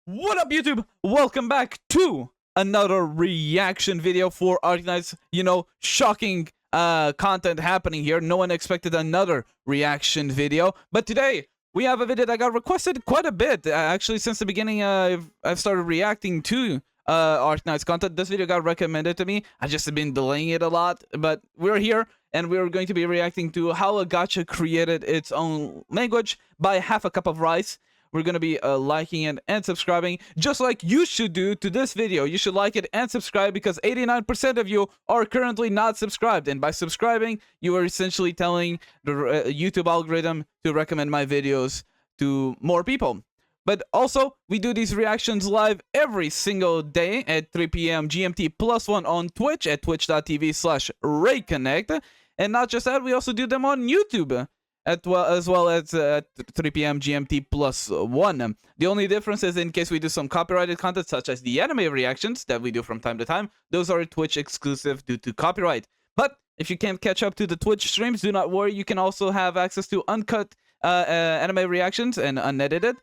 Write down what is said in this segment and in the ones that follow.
What up, YouTube? Welcome back to another reaction video for Arknights. You know, shocking content happening here. No one expected another reaction video, but today we have a video that got requested quite a bit. Actually, since the beginning, I've started reacting to Arknights content. This video got recommended to me. I just have been delaying it a lot, but we're here and we're going to be reacting to how a gacha created its own language by half a cup of rice. We're going to be liking it and subscribing, just like you should do to this video. You should like it and subscribe because 89% of you are currently not subscribed. And by subscribing, you are essentially telling the YouTube algorithm to recommend my videos to more people. But also, we do these reactions live every single day at 3 p.m. GMT +1 on Twitch at twitch.tv/RayConnect. And not just that, we also do them on YouTube as well as at 3 p.m. GMT +1. The only difference is in case we do some copyrighted content, such as the anime reactions that we do from time to time, those are Twitch exclusive due to copyright. But if you can't catch up to the Twitch streams, do not worry. You can also have access to uncut anime reactions and unedited,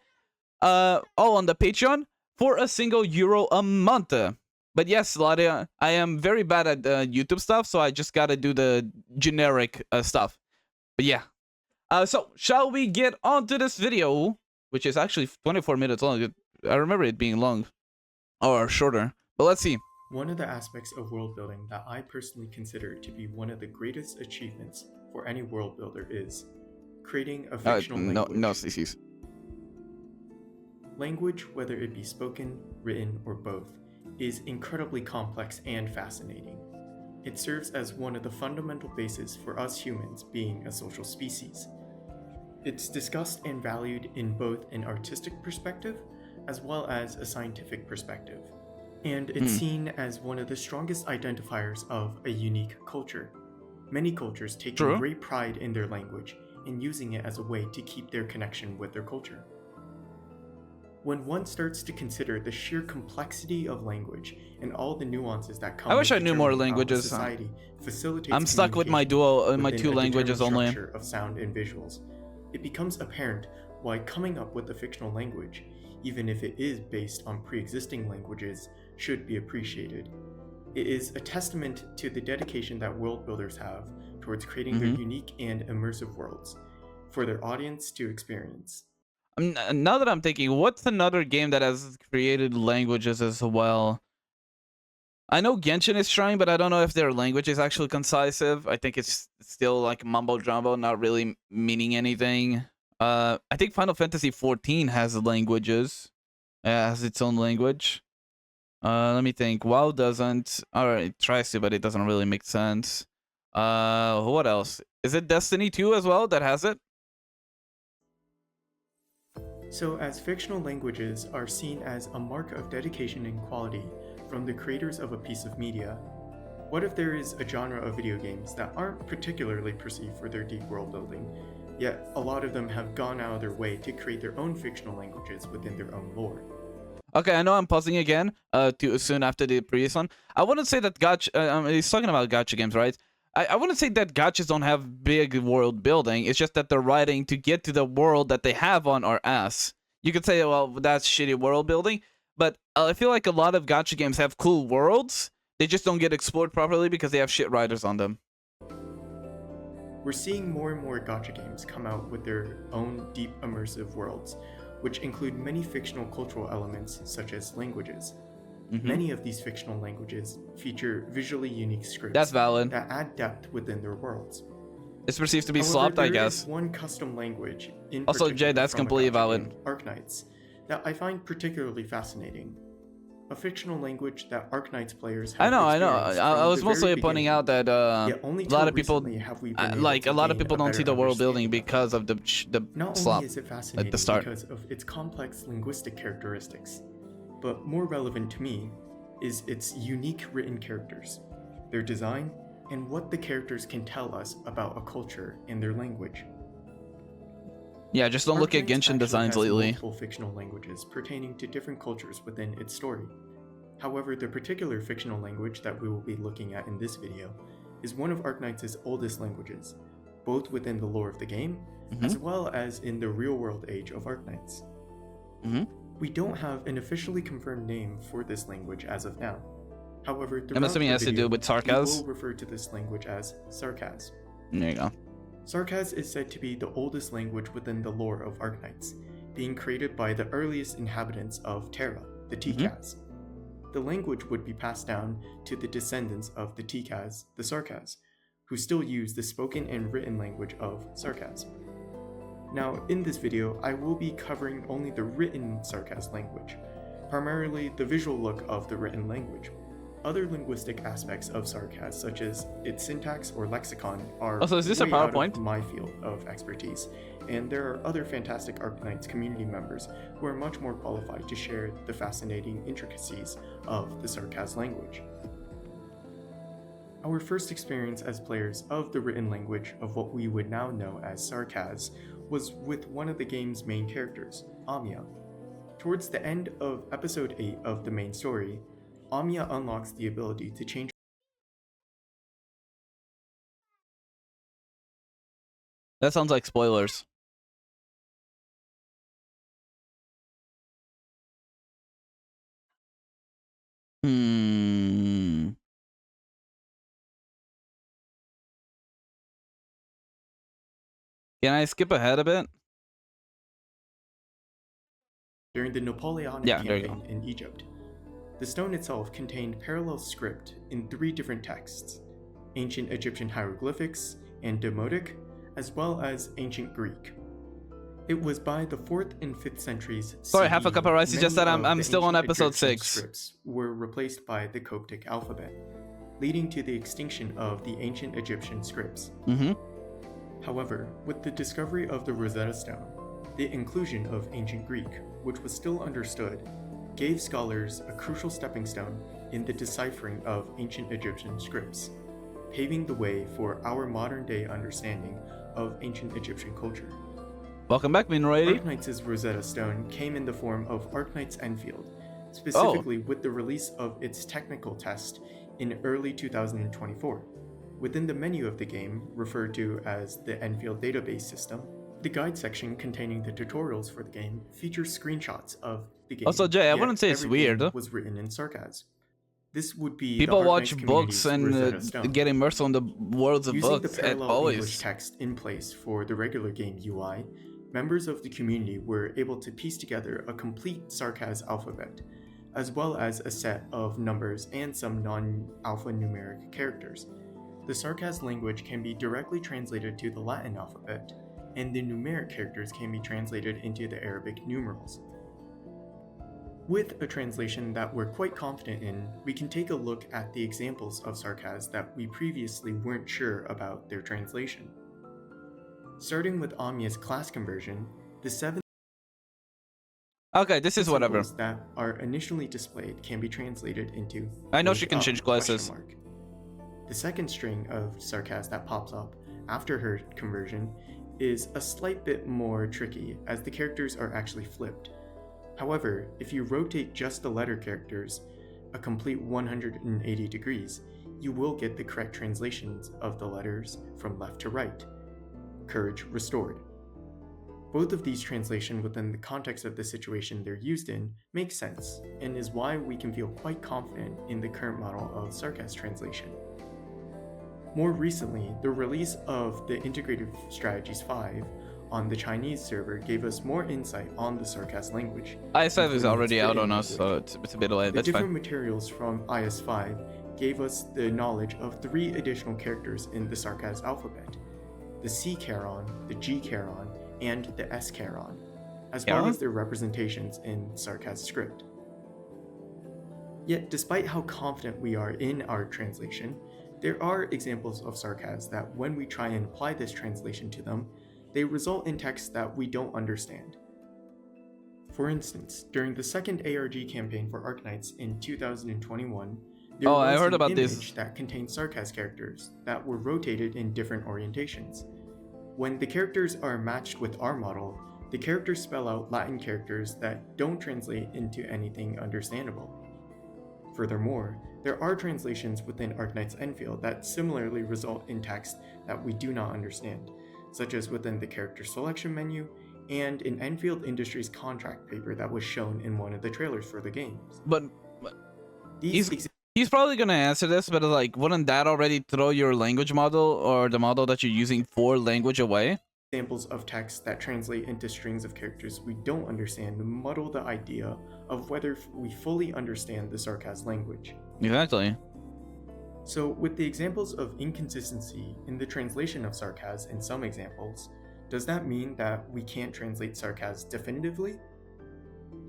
all on the Patreon for a single euro a month. But yes, Ladia, I am very bad at YouTube stuff, so I just gotta do the generic stuff. But yeah. So, shall we get on to this video, which is actually 24 minutes long. I remember it being long, or shorter, but let's see. One of the aspects of world building that I personally consider to be one of the greatest achievements for any world builder is creating a fictional language. No, CCs. Language, whether it be spoken, written, or both, is incredibly complex and fascinating. It serves as one of the fundamental bases for us humans being a social species. It's discussed and valued in both an artistic perspective as well as a scientific perspective. And it's seen as one of the strongest identifiers of a unique culture. Many cultures take great pride in their language and using it as a way to keep their connection with their culture. When one starts to consider the sheer complexity of language and all the nuances that come, I wish I knew more languages. Society facilitates I'm stuck with my two languages only. Of sound and visuals. It becomes apparent why coming up with a fictional language, even if it is based on pre-existing languages, should be appreciated. It is a testament to the dedication that world builders have towards creating their unique and immersive worlds for their audience to experience. Now that I'm thinking, what's another game that has created languages as well? I know Genshin is trying, but I don't know if their language is actually concisive. I think it's still like mumbo jumbo, not really meaning anything. I think Final Fantasy XIV has languages. Has its own language. Let me think. WoW doesn't. Alright, it tries to, but it doesn't really make sense. What else? Is it Destiny 2 as well that has it? So, as fictional languages are seen as a mark of dedication and quality from the creators of a piece of media, what if there is a genre of video games that aren't particularly perceived for their deep world building, yet a lot of them have gone out of their way to create their own fictional languages within their own lore? Okay, I know I'm pausing again too soon after the previous one. I wouldn't say that gacha... he's talking about gacha games, right? I wouldn't say that gachas don't have big world building. It's just that they're writing to get to the world that they have on our ass. You could say, well, that's shitty world building, but I feel like a lot of gacha games have cool worlds. They just don't get explored properly because they have shit writers on them. We're seeing more and more gacha games come out with their own deep immersive worlds, which include many fictional cultural elements such as languages. Many of these fictional languages feature visually unique scripts That's valid. that add depth within their worlds. It's perceived to be slopped, I guess. There is one custom language in also, Jay, that's completely valid. Arknights, that I find particularly fascinating. A fictional language that Arknights players have I know. I was mostly pointing out that a lot of people, a lot of people don't see the world building because of the slop is it fascinating at the start. Because of its complex linguistic characteristics, but more relevant to me is its unique written characters, their design, and what the characters can tell us about a culture and their language. Yeah, just don't look at Genshin designs lately. Multiple fictional languages pertaining to different cultures within its story. However, the particular fictional language that we will be looking at in this video is one of Arknights' oldest languages, both within the lore of the game, as well as in the real-world age of Arknights. We don't have an officially confirmed name for this language as of now. However, I'm assuming it has to do with we Sarkaz. will refer to this language as Sarkaz. There you go. Sarkaz is said to be the oldest language within the lore of Arknights, being created by the earliest inhabitants of Terra, the Tikaz. The language would be passed down to the descendants of the Tikaz, the Sarkaz, who still use the spoken and written language of Sarkaz. Now, in this video, I will be covering only the written Sarkaz language, primarily the visual look of the written language. Other linguistic aspects of Sarkaz, such as its syntax or lexicon, are Oh, so is this a way out PowerPoint? of my field of expertise, and there are other fantastic Arknights community members who are much more qualified to share the fascinating intricacies of the Sarkaz language. Our first experience as players of the written language of what we would now know as Sarkaz was with one of the game's main characters, Amiya. Towards the end of episode 8 of the main story, Amiya unlocks the ability to change. That sounds like spoilers. Can I skip ahead a bit? During the Napoleonic campaign in Egypt. The stone itself contained parallel script in 3 different texts: ancient Egyptian hieroglyphics and Demotic, as well as ancient Greek. It was by the 4th and 5th centuries Sorry, CE, half a cup of rice is just that many I'm of the still on ancient episode Egyptian 6. Scripts were replaced by the Coptic alphabet, leading to the extinction of the ancient Egyptian scripts. However, with the discovery of the Rosetta Stone, the inclusion of ancient Greek, which was still understood, gave scholars a crucial stepping stone in the deciphering of ancient Egyptian scripts, paving the way for our modern-day understanding of ancient Egyptian culture. Welcome back, Minority. Arknights' Rosetta Stone came in the form of Arknights Enfield, specifically with the release of its technical test in early 2024. Within the menu of the game, referred to as the Enfield database system, the guide section containing the tutorials for the game features screenshots of the game. Also, Jay, I wouldn't say it's weird. Was written in Sarkaz. This would be people the watch Arknights books community's and get immersed on the worlds of Using books. the parallel always English text in place for the regular game UI, members of the community were able to piece together a complete Sarkaz alphabet, as well as a set of numbers and some non-alphanumeric characters. The Sarkaz language can be directly translated to the Latin alphabet, and the numeric characters can be translated into the Arabic numerals. With a translation that we're quite confident in, we can take a look at the examples of Sarkaz that we previously weren't sure about their translation. Starting with Amiya's class conversion, the 7 Okay, this is whatever. symbols that are initially displayed can be translated into I know wake she can up, change classes. question mark. The second string of Sarkaz that pops up after her conversion is a slight bit more tricky, as the characters are actually flipped. However, if you rotate just the letter characters a complete 180 degrees, you will get the correct translations of the letters from left to right. Courage restored. Both of these translations within the context of the situation they're used in make sense, and is why we can feel quite confident in the current model of Sarkaz translation. More recently, the release of the Integrated Strategies 5 on the Chinese server gave us more insight on the Sarkaz language. IS5 is already out on us, so it's a bit late. The That's different fine. materials from IS5 gave us the knowledge of 3 additional characters in the Sarkaz alphabet: the C Charon, the G Charon, and the S Charon, as well as their representations in Sarkaz script. Yet, despite how confident we are in our translation, there are examples of Sarkaz that when we try and apply this translation to them, they result in text that we don't understand. For instance, during the second ARG campaign for Arknights in 2021, there was I heard an about image this. that contained Sarkaz characters that were rotated in different orientations. When the characters are matched with our model, the characters spell out Latin characters that don't translate into anything understandable. Furthermore, there are translations within Arknights Enfield that similarly result in text that we do not understand, such as within the character selection menu and in Enfield Industries contract paper that was shown in one of the trailers for the games. But These he's probably gonna answer this, but like, wouldn't that already throw your language model or the model that you're using for language away? examples of text that translate into strings of characters we don't understand muddle the idea of whether we fully understand the Sarkaz language. Exactly. So, with the examples of inconsistency in the translation of Sarkaz in some examples, does that mean that we can't translate Sarkaz definitively?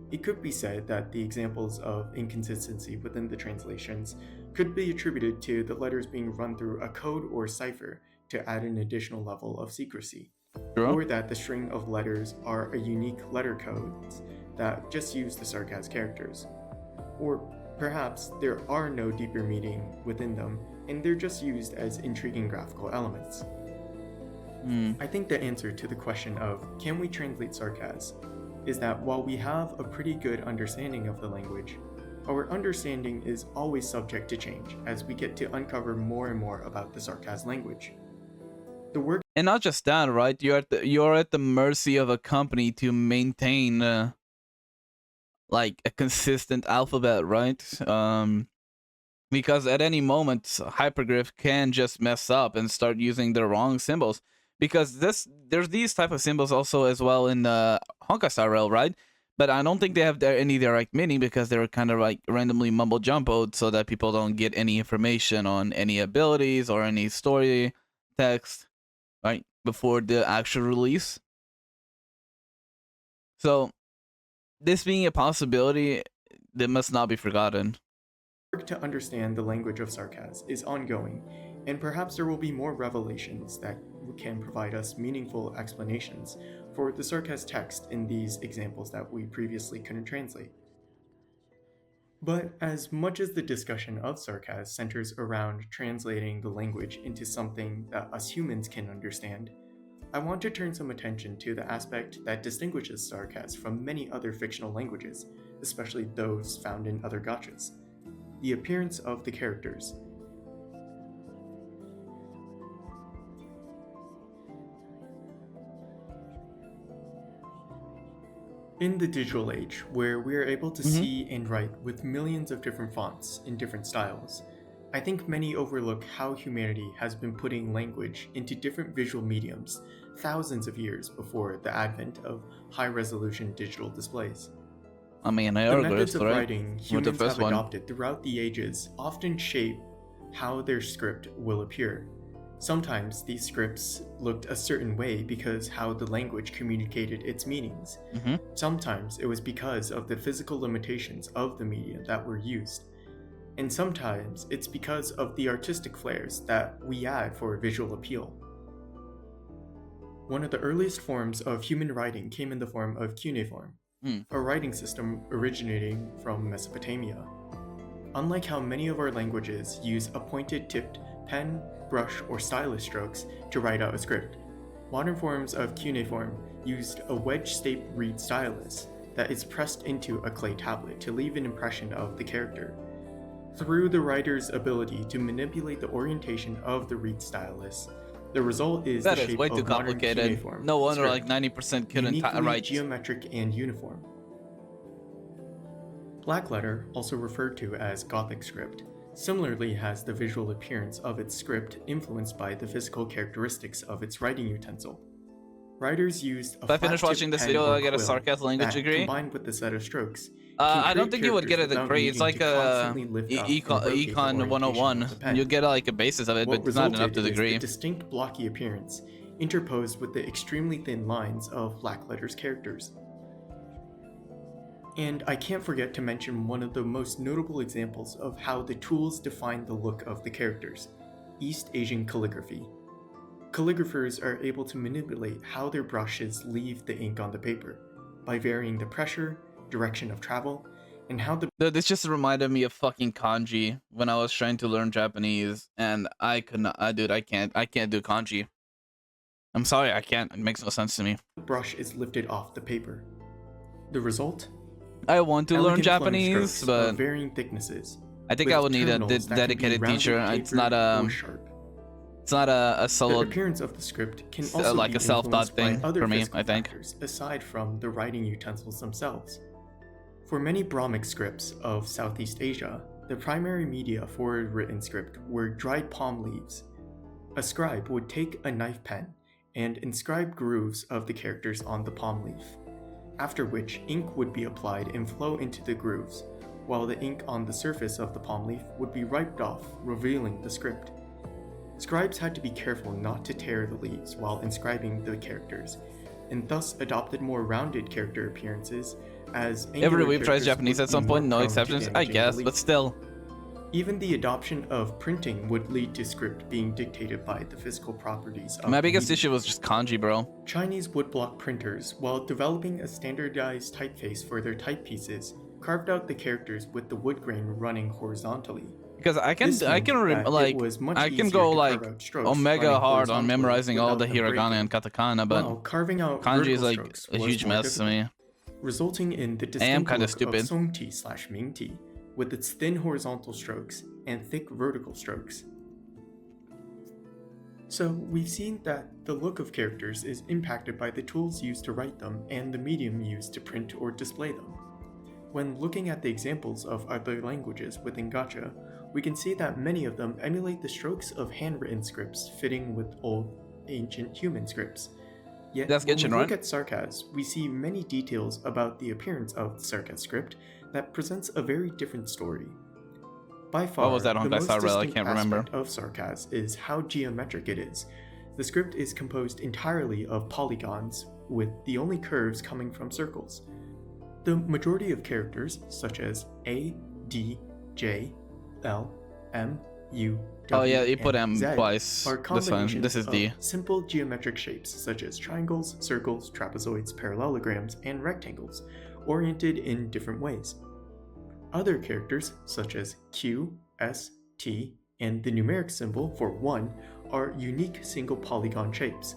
It could be said that the examples of inconsistency within the translations could be attributed to the letters being run through a code or cipher to add an additional level of secrecy, True. or that the string of letters are a unique letter codes that just use the Sarkaz characters, or perhaps there are no deeper meaning within them and they're just used as intriguing graphical elements. I think the answer to the question of can we translate Sarkaz is that while we have a pretty good understanding of the language, our understanding is always subject to change as we get to uncover more and more about the Sarkaz language. The work And not just that, right? You're at the mercy of a company to maintain like a consistent alphabet, right? Because at any moment Hyperglyph can just mess up and start using the wrong symbols. Because there's these type of symbols also as well in Honkai Star Rail, right? But I don't think they have any direct meaning because they're kind of like randomly mumble jumbled so that people don't get any information on any abilities or any story text, right, before the actual release. So this being a possibility, that must not be forgotten. work to understand the language of Sarkaz is ongoing, and perhaps there will be more revelations that can provide us meaningful explanations for the Sarkaz text in these examples that we previously couldn't translate. But as much as the discussion of Sarkaz centers around translating the language into something that us humans can understand, I want to turn some attention to the aspect that distinguishes Sarkaz from many other fictional languages, especially those found in other gachas: the appearance of the characters. In the digital age, where we are able to see and write with millions of different fonts in different styles, I think many overlook how humanity has been putting language into different visual mediums thousands of years before the advent of high-resolution digital displays. I mean, The methods Hoyoverse, of right? writing With the humans first have one. adopted throughout the ages often shape how their script will appear. Sometimes these scripts looked a certain way because how the language communicated its meanings. Sometimes it was because of the physical limitations of the medium that were used. And sometimes it's because of the artistic flares that we add for visual appeal. One of the earliest forms of human writing came in the form of cuneiform, a writing system originating from Mesopotamia. Unlike how many of our languages use a pointed-tipped pen, brush, or stylus strokes to write out a script, modern forms of cuneiform used a wedge-shaped reed stylus that is pressed into a clay tablet to leave an impression of the character. Through the writer's ability to manipulate the orientation of the reed stylus, the result is That the is shape way too of modern complicated. cuneiform No wonder script, like 90% couldn't uniquely write. geometric and uniform. Blackletter, also referred to as Gothic script, similarly has the visual appearance of its script influenced by the physical characteristics of its writing utensil. Writers used a If I finish flat-tipped watching this pen video, or I get a quill Sarkaz language that, degree. combined with the set of strokes, I can don't create think you would get a characters without degree. It's needing like to a constantly lift up and rotate the Econ orientation 101. of the pen. You get like a basis of it, What but it's not enough resulted to is degree. the distinct blocky appearance interposed with the extremely thin lines of Blackletter's characters. And I can't forget to mention one of the most notable examples of how the tools define the look of the characters: East Asian calligraphy. Calligraphers are able to manipulate how their brushes leave the ink on the paper by varying the pressure, direction of travel, and how the Dude, this just reminded me of fucking kanji when I was trying to learn Japanese, and I could not. Dude, I can't do kanji. I'm sorry, I can't. It makes no sense to me. brush is lifted off the paper. The result? I want to learn Elegant flowing Japanese, strokes but of varying thicknesses, I think with I would need a terminals that can be dedicated rounded, teacher. It's tapered, not or sharp. It's not a The solo, appearance of the script can also like be a self-taught influenced by thing other for me, physical I think. factors aside from the writing utensils themselves. For many Brahmic scripts of Southeast Asia, the primary media for a written script were dried palm leaves. A scribe would take a knife pen and inscribe grooves of the characters on the palm leaf, after which ink would be applied and flow into the grooves, while the ink on the surface of the palm leaf would be wiped off, revealing the script. Scribes had to be careful not to tear the leaves while inscribing the characters, and thus adopted more rounded character appearances, as Every angular weeb tries characters Japanese would at be some point, more no prone to exceptions, I damaging the guess, leaf. but still. Even the adoption of printing would lead to script being dictated by the physical properties of My the biggest medium. issue was just kanji, bro. Chinese woodblock printers, while developing a standardized typeface for their typepieces, carved out the characters with the wood grain running horizontally. Because I can This meant that like it was much I can easier go to like carve out strokes omega running hard on horizontally memorizing all the without them hiragana breaking, and katakana, but while carving out kanji is vertical like strokes a was huge more mess to difficult, me. resulting in the I am distinct kind of look stupid. of Songti/Mingti, with its thin horizontal strokes and thick vertical strokes. So we've seen that the look of characters is impacted by the tools used to write them and the medium used to print or display them. When looking at the examples of other languages within Gacha, we can see that many of them emulate the strokes of handwritten scripts fitting with old, ancient human scripts. Yet That's when we Genshin, look right? at Sarkaz, we see many details about the appearance of the Sarkaz script that presents a very different story. By far, was that, the Honk? I most saw Rel, I distinct can't remember. aspect of Sarkaz is how geometric it is. The script is composed entirely of polygons, with the only curves coming from circles. The majority of characters, such as A, D, J, L, M, U, W, Oh yeah, you put and M Z, twice. are This one. combinations This is of D. simple geometric shapes such as triangles, circles, trapezoids, parallelograms, and rectangles, oriented in different ways. Other characters, such as Q, S, T, and the numeric symbol for 1, are unique single polygon shapes.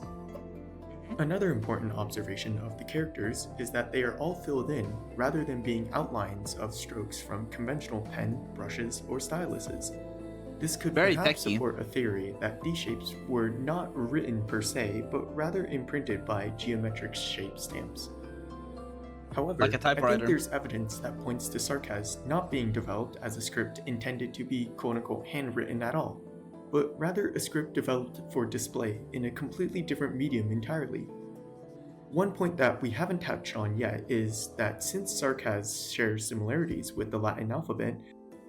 Another important observation of the characters is that they are all filled in rather than being outlines of strokes from conventional pen, brushes, or styluses. This could Very perhaps techy. support a theory that these shapes were not written per se, but rather imprinted by geometric shape stamps. However, Like a I typewriter. think there's evidence that points to Sarkaz not being developed as a script intended to be quote-unquote handwritten at all, but rather a script developed for display in a completely different medium entirely. One point that we haven't touched on yet is that since Sarkaz shares similarities with the Latin alphabet,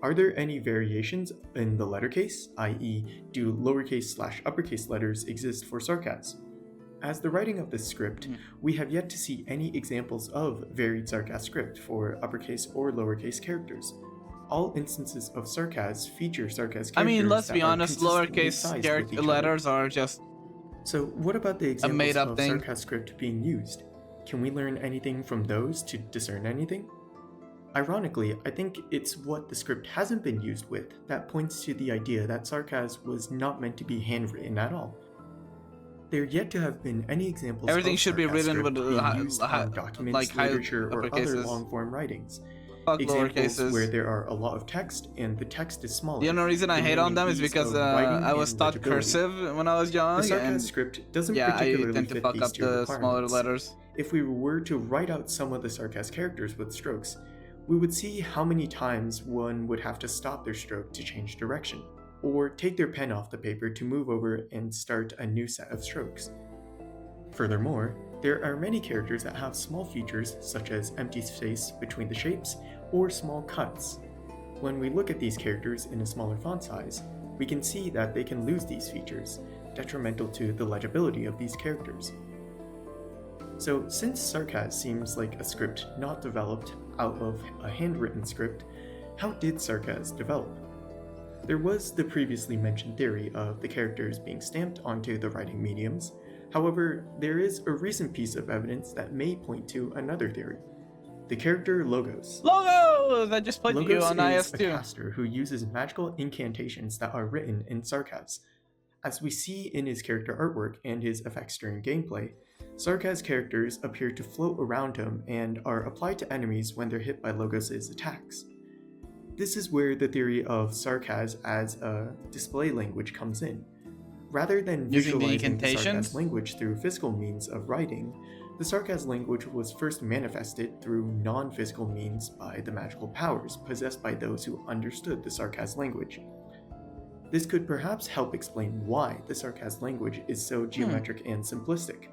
are there any variations in the letter case, i.e., do lowercase/uppercase letters exist for Sarkaz? As the writing of this script, we have yet to see any examples of varied Sarkaz script for uppercase or lowercase characters. All instances of Sarkaz feature Sarkaz characters. I mean, let's that be are honest, consistently lowercase sized with each other. letters are just So what about the examples made-up of thing. Sarkaz script being used? Can we learn anything from those to discern anything? Ironically, I think it's what the script hasn't been used with that points to the idea that Sarkaz was not meant to be handwritten at all. There yet to have been any examples Everything of should be Sarkaz written script with being used on documents, like high literature, or other uppercases. long-form writings. fuck Examples lowercases. where there are a lot of text and the text is smaller. The only reason I hate on them is demanding ease because of writing I was and taught legibility. cursive when I was The young, Sarkaz and script doesn't yeah, I particularly tend to fit fuck these up two the smaller requirements. letters. If we were to write out some of the Sarkaz characters with strokes, we would see how many times one would have to stop their stroke to change direction, or take their pen off the paper to move over and start a new set of strokes. Furthermore, there are many characters that have small features such as empty space between the shapes or small cuts. When we look at these characters in a smaller font size, we can see that they can lose these features, detrimental to the legibility of these characters. So since Sarkaz seems like a script not developed out of a handwritten script, how did Sarkaz develop? There was the previously mentioned theory of the characters being stamped onto the writing mediums. However, there is a recent piece of evidence that may point to another theory. The character Logos. Logos! I just played you Logos on is a IS2. caster who uses magical incantations that are written in Sarkaz. As we see in his character artwork and his effects during gameplay, Sarkaz characters appear to float around him and are applied to enemies when they're hit by Logos' attacks. This is where the theory of Sarkaz as a display language comes in. Rather than Using the visualizing the Sarkaz incantations? language through physical means of writing, the Sarkaz language was first manifested through non-physical means by the magical powers possessed by those who understood the Sarkaz language. This could perhaps help explain why the Sarkaz language is so geometric and simplistic.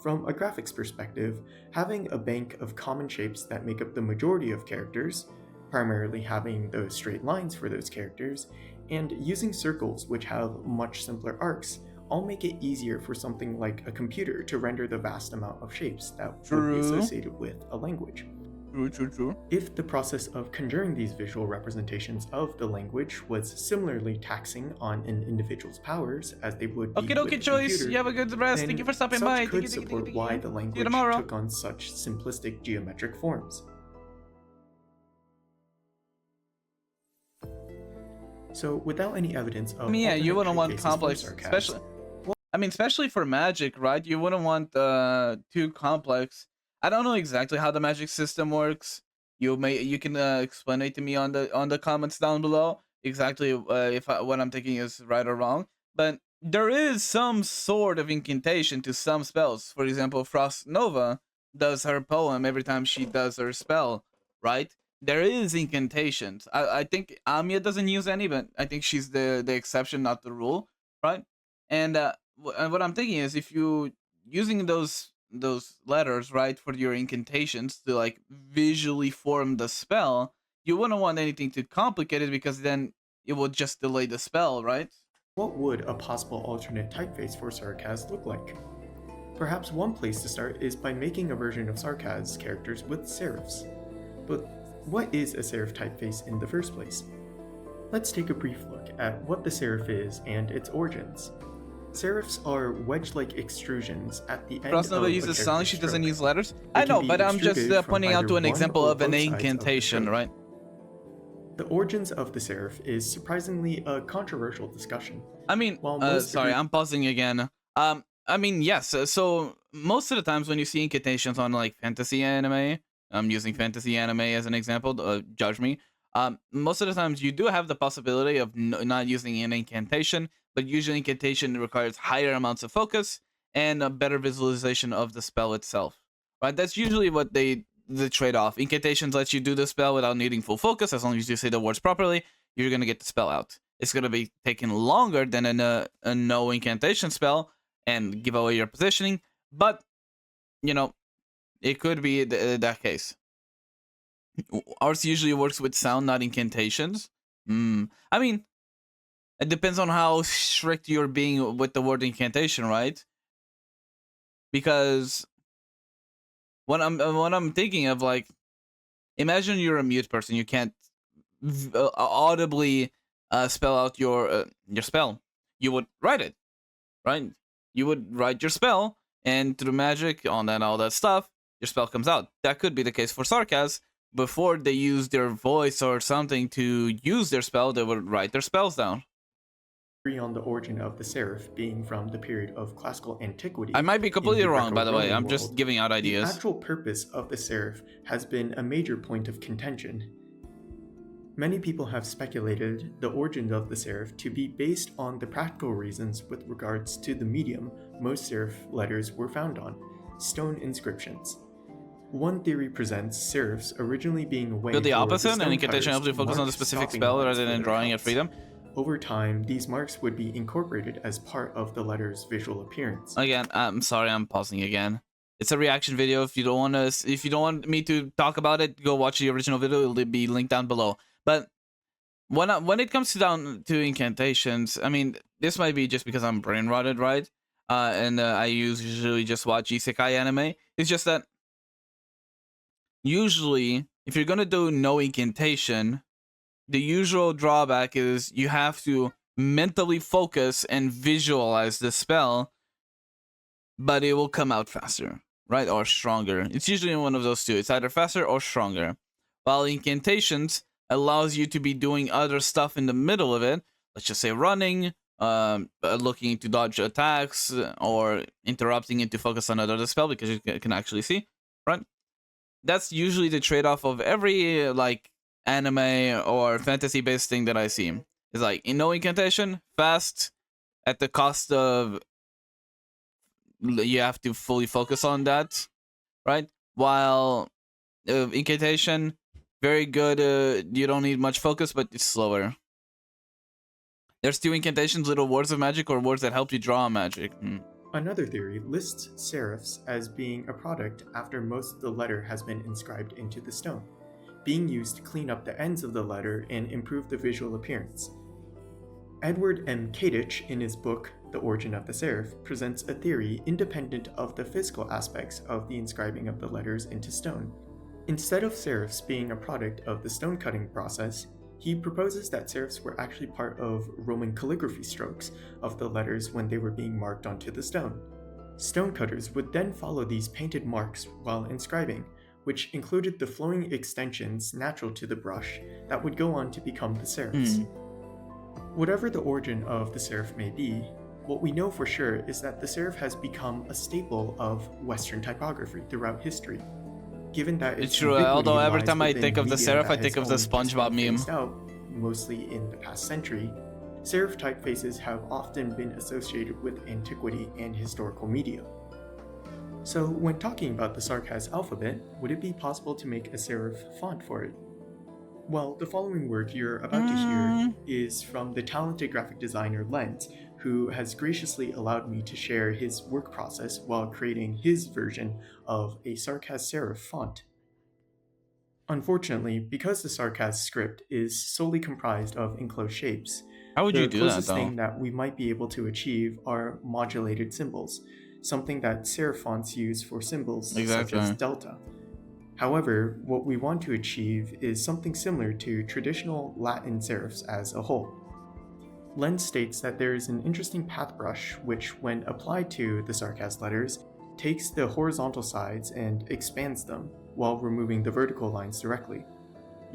From a graphics perspective, having a bank of common shapes that make up the majority of characters, primarily having those straight lines for those characters, and using circles which have much simpler arcs, all make it easier for something like a computer to render the vast amount of shapes that would be associated with a language. True. If the process of conjuring these visual representations of the language was similarly taxing on an individual's powers as they would be Okay, with a Choice. computer, You have a good rest. then Thank you for stopping such by. could Thank you. support why the See you language tomorrow. took on such simplistic geometric forms. So, without any evidence of Yeah, you wouldn't want complex, Sarkaz, especially for magic, right? You wouldn't want too complex. I don't know exactly how the magic system works. You can explain it to me on the comments down below exactly if what I'm thinking is right or wrong. But there is some sort of incantation to some spells. For example, Frost Nova does her poem every time she does her spell, right? There is incantations. I think Amiya doesn't use any, but I think she's the exception, not the rule, right? And what I'm thinking is if you using those letters, right, for your incantations to like visually form the spell, you wouldn't want anything too complicated because then it would just delay the spell, right? what would a possible alternate typeface for Sarkaz look like? Perhaps one place to start is by making a version of Sarkaz characters with serifs. But what is a serif typeface in the first place? Let's take a brief look at what the serif is and its origins. Serifs are wedge-like extrusions at the end Frost of Nova a uses character's sound, she doesn't stroke. use letters. They I can know, be but I'm just extruded from pointing out to either an one example or of an both sides of the incantation, stroke. right? The origins of the serif is surprisingly a controversial discussion. I mean, While most sorry, agree- I'm pausing again. I mean, yes. So most of the times when you see incantations on like fantasy anime, I'm using fantasy anime as an example. Judge me. Most of the times you do have the possibility of not using an incantation, but usually incantation requires higher amounts of focus and a better visualization of the spell itself. Right? That's usually what the trade-off. Incantations lets you do the spell without needing full focus. As long as you say the words properly, you're gonna get the spell out. It's gonna be taking longer than a no incantation spell and give away your positioning, but you know it could be that case. Ours usually works with sound, not incantations. I mean, it depends on how strict you're being with the word incantation, right? Because when I'm thinking of like, imagine you're a mute person, you can't audibly spell out your spell. You would write it, right? You would write your spell, and through magic on that all that stuff, your spell comes out. That could be the case for Sarkaz. Before they use their voice or something to use their spell, they would write their spells down. Agree on the origin of the serif being from the period of classical antiquity. I might be completely wrong, by the way. Greco-Roman I'm just world. giving out ideas. The actual purpose of the serif has been a major point of contention. Many people have speculated the origin of the serif to be based on the practical reasons with regards to the medium most serif letters were found on, stone inscriptions. One theory presents serifs originally being a way Feel the for opposite, stone and incantation cutters helps you to focus on mark the specific stopping spell lines rather for than their drawing at cuts. freedom. Over time, these marks would be incorporated as part of the letter's visual appearance. Again, I'm sorry, I'm pausing again. It's a reaction video. If you don't want me to talk about it, go watch the original video. It'll be linked down below. But when it comes down to incantations, I mean, this might be just because I'm brain rotted, right? And I usually just watch isekai anime. It's just that usually, if you're gonna do no incantation, the usual drawback is you have to mentally focus and visualize the spell, but it will come out faster, right? Or stronger. It's usually one of those two. It's either faster or stronger. While incantations allows you to be doing other stuff in the middle of it. Let's just say running, looking to dodge attacks, or interrupting it to focus on another spell because you can actually see, right? That's usually the trade-off of every like anime or fantasy-based thing that I see. It's like, in no incantation, fast, at the cost of you have to fully focus on that, right? While incantation, very good. You don't need much focus, but it's slower. There's two incantations: little words of magic or words that help you draw magic. Another theory lists serifs as being a product after most of the letter has been inscribed into the stone, being used to clean up the ends of the letter and improve the visual appearance. Edward M. Kadich, in his book The Origin of the Serif, presents a theory independent of the physical aspects of the inscribing of the letters into stone. Instead of serifs being a product of the stone cutting process, he proposes that serifs were actually part of Roman calligraphy strokes of the letters when they were being marked onto the stone. Stonecutters would then follow these painted marks while inscribing, which included the flowing extensions natural to the brush that would go on to become the serifs. Whatever the origin of the serif may be, what we know for sure is that the serif has become a staple of Western typography throughout history. Given that it's true, although every time I think of the serif, I think of the SpongeBob meme. Out, mostly in the past century, serif typefaces have often been associated with antiquity and historical media. So when talking about the Sarkaz alphabet, would it be possible to make a serif font for it? Well, the following work you're about to hear is from the talented graphic designer Lens, who has graciously allowed me to share his work process while creating his version of a Sarkaz serif font. Unfortunately, because the Sarkaz script is solely comprised of enclosed shapes, how would you do that, though? The closest thing that we might be able to achieve are modulated symbols, something that serif fonts use for symbols such as delta. However, what we want to achieve is something similar to traditional Latin serifs as a whole. Lens states that there is an interesting path brush which, when applied to the Sarkaz letters, takes the horizontal sides and expands them, while removing the vertical lines directly.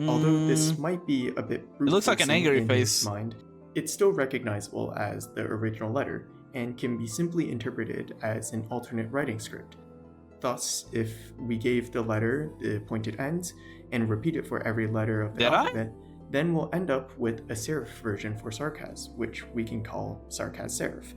Although this might be a bit it looks like an angry face. Mind, it's still recognizable as the original letter, and can be simply interpreted as an alternate writing script. Thus, if we gave the letter the pointed ends and repeat it for every letter of the alphabet, then we'll end up with a serif version for Sarkaz, which we can call Sarkaz serif.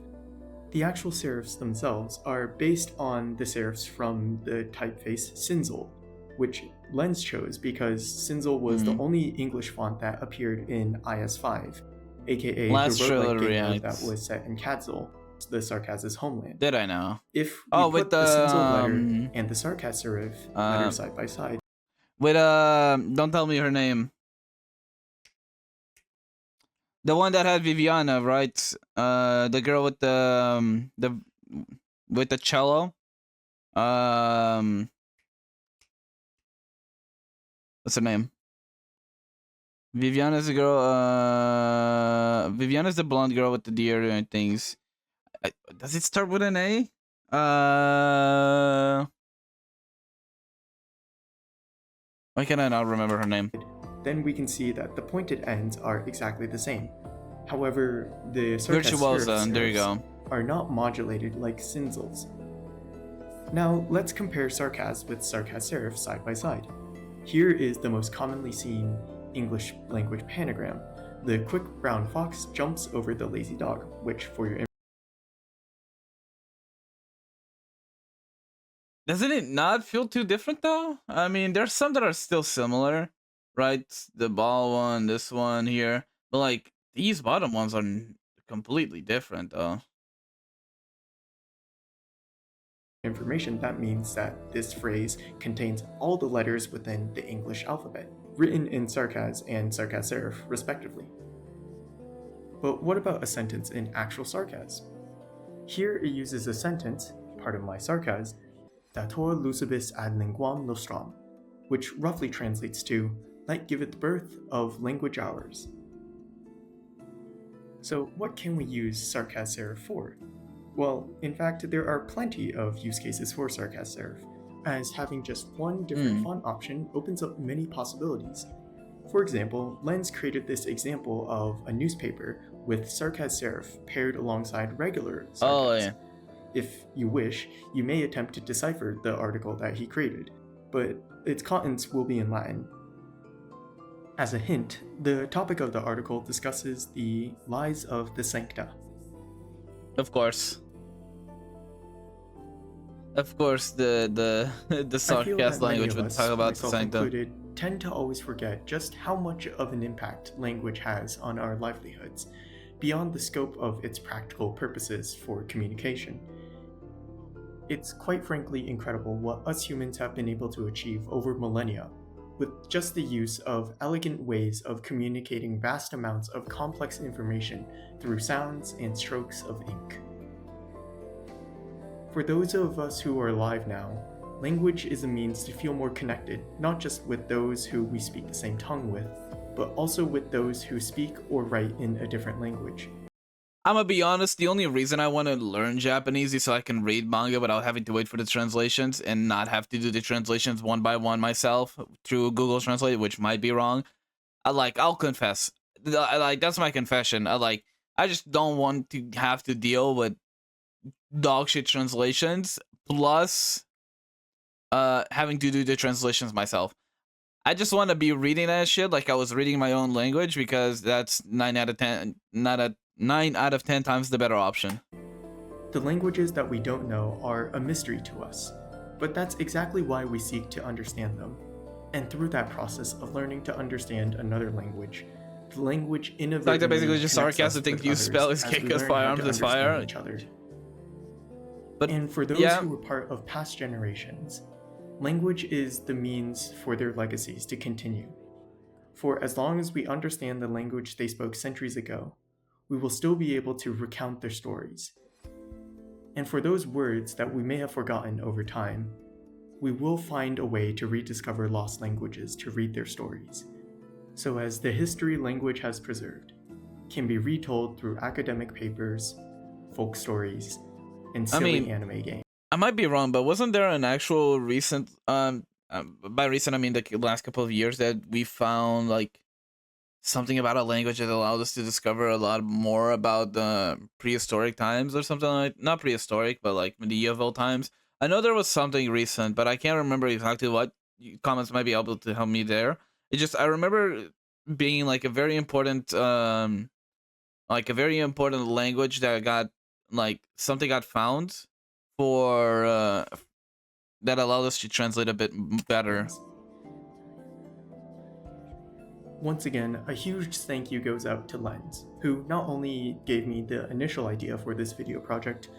The actual serifs themselves are based on the serifs from the typeface Cinzel, which Lens chose because Cinzel was the only English font that appeared in IS5, aka the roguelike game that was set in Kadzal, the Sarkaz's homeland. Did I know? If we put the Cinzel letter and the Sarkaz serif letter side by side. Wait, don't tell me her name. The one that had Viviana, right? The girl with the cello. What's her name? Viviana's the girl. Viviana's the blonde girl with the deer and things. Does it start with an A? Why can I not remember her name? Then we can see that the pointed ends are exactly the same. However, the Sarkaz there you go. are not modulated like Cinzel's. Now, let's compare Sarkaz with Sarkaz serif side by side. Here is the most commonly seen English language pentagram. The quick brown fox jumps over the lazy dog, which for your Doesn't it not feel too different though? I mean, there's some that are still similar, right? The ball one, this one here, but like these bottom ones are completely different though. Information, that means that this phrase contains all the letters within the English alphabet, written in Sarkaz and Sarkaz serif, respectively. But what about a sentence in actual Sarkaz? Here it uses a sentence, pardon my Sarkaz, dator lucibus ad linguam nostram, which roughly translates to, light giveth birth of language hours. So what can we use Sarkaz serif for? Well, in fact, there are plenty of use cases for Sarkaz serif, as having just one different font option opens up many possibilities. For example, Lens created this example of a newspaper with Sarkaz serif paired alongside regular Sarkaz. Oh, yeah. If you wish, you may attempt to decipher the article that he created, but its contents will be in Latin. As a hint, the topic of the article discusses the lies of the sancta. Of course. Of course, the I feel Sarkaz that many language of would talk us, about the myself sanctum. included, tend to always forget just how much of an impact language has on our livelihoods, beyond the scope of its practical purposes for communication. It's quite frankly incredible what us humans have been able to achieve over millennia, with just the use of elegant ways of communicating vast amounts of complex information through sounds and strokes of ink. For those of us who are alive now, language is a means to feel more connected, not just with those who we speak the same tongue with, but also with those who speak or write in a different language. I'm gonna be honest, the only reason I want to learn Japanese is so I can read manga without having to wait for the translations and not have to do the translations one by one myself through Google Translate, which might be wrong. I'll confess. That's my confession. I just don't want to have to deal with dog shit translations plus having to do the translations myself. I just want to be reading that shit like I was reading my own language, because that's 9 out of 10, not a 9 out of 10 times the better option. The languages that we don't know are a mystery to us, but that's exactly why we seek to understand them. And through that process of learning to understand another language, the language innovatively Like, basically just connects us sarcasm things with you others spell is as we kick as learn how to firearms is understand fire. each other. But And for those yeah, who were part of past generations, language is the means for their legacies to continue. For as long as we understand the language they spoke centuries ago, we will still be able to recount their stories. And for those words that we may have forgotten over time, we will find a way to rediscover lost languages to read their stories, so as the history language has preserved can be retold through academic papers, folk stories, and silly anime games. I might be wrong, but wasn't there an actual recent by recent I mean the last couple of years that we found like something about a language that allowed us to discover a lot more about the prehistoric times or something, like not prehistoric but like medieval times? I know there was something recent, but I can't remember exactly what. Comments might be able to help me there. It just, I remember being like a very important language that got, like, something got found for that allowed us to translate a bit better. Once again, a huge thank you goes out to Lens, who not only gave me the initial idea for this video project,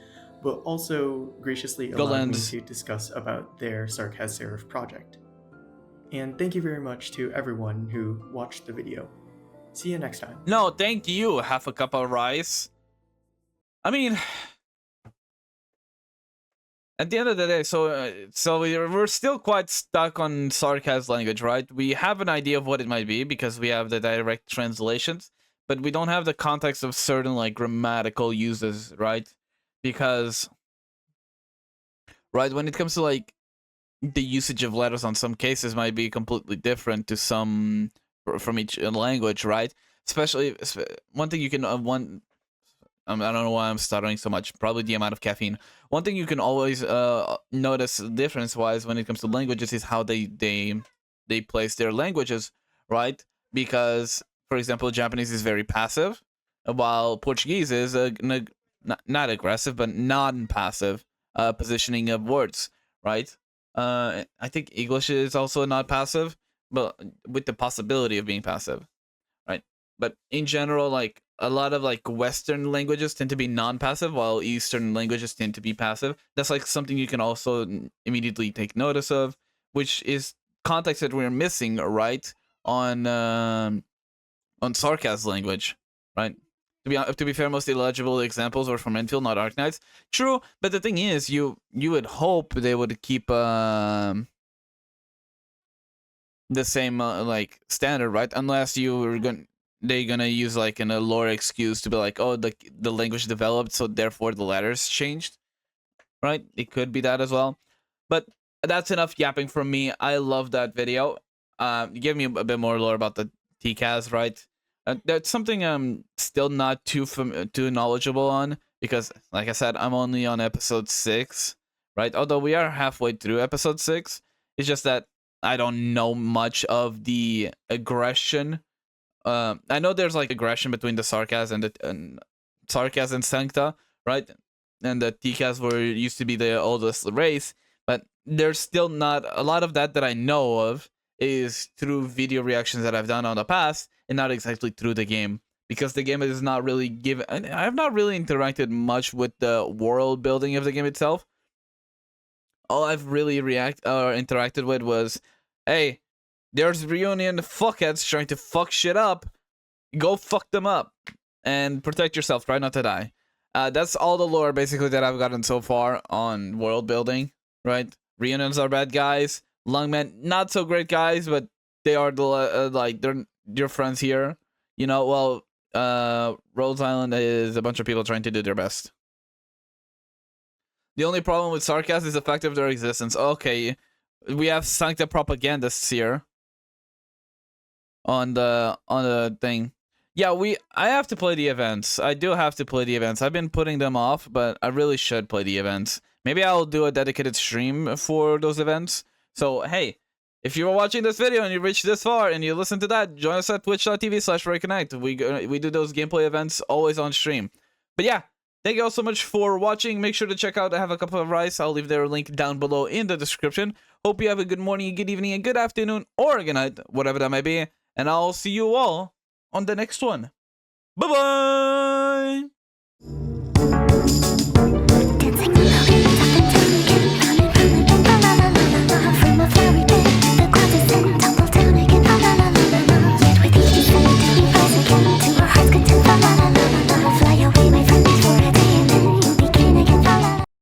but also graciously allowed me to discuss about their Sarkaz serif project. And thank you very much to everyone who watched the video. See you next time. No, thank you, half a cup of rice. I mean, at the end of the day, so we're still quite stuck on Sarkaz language, right? We have an idea of what it might be because we have the direct translations, but we don't have the context of certain like grammatical uses, right? Because, right, when it comes to like the usage of letters on some cases might be completely different to some from each language, right? Especially one thing you can I don't know why I'm stuttering so much. Probably the amount of caffeine. One thing you can always notice difference-wise when it comes to languages is how they place their languages, right? Because, for example, Japanese is very passive, while Portuguese is not aggressive but non-passive positioning of words, right? I think English is also not passive, but with the possibility of being passive, right? But in general, like, a lot of like Western languages tend to be non-passive, while Eastern languages tend to be passive. That's like something you can also immediately take notice of, which is context that we're missing, right, on Sarkaz language, right? To be fair, most illegible examples were from Enfield, not Arknights. True, but the thing is, you would hope they would keep the same like standard, right? Unless they're gonna use like a lore excuse to be like, oh, the language developed, so therefore the letters changed, right? It could be that as well. But that's enough yapping from me. I love that video. Give me a bit more lore about the TCAS, right? That's something I'm still not too knowledgeable on, because, like I said, I'm only on episode 6, right? Although we are halfway through episode 6, it's just that I don't know much of the aggression. I know there's like aggression between the Sarkaz and Sarkaz and Sancta, right? And the TCAS used to be the oldest race, but there's still not a lot of that I know of is through video reactions that I've done on the past, and not exactly through the game, because the game is not really given. I've not really interacted much with the world building of the game itself. All I've really interacted with was, hey, there's reunion fuckheads trying to fuck shit up. Go fuck them up and protect yourself. Try not to die. That's all the lore basically that I've gotten so far on world building, right? Reunions are bad guys. Lungmen, not so great guys, but they are the like they're your friends here. You know, well, Rhodes Island is a bunch of people trying to do their best. The only problem with Sarkaz is the fact of their existence. Okay, we have Sancta propagandists here on the thing. Yeah, I have to play the events. I do have to play the events. I've been putting them off, but I really should play the events. Maybe I'll do a dedicated stream for those events. So, hey, if you're watching this video and you reached this far and you listen to that, join us at twitch.tv/Arknights. We do those gameplay events always on stream. But yeah, thank you all so much for watching. Make sure to check out I Have a Cup of Rice. I'll leave their link down below in the description. Hope you have a good morning, good evening, and good afternoon, or a good night, whatever that might be. And I'll see you all on the next one. Bye-bye!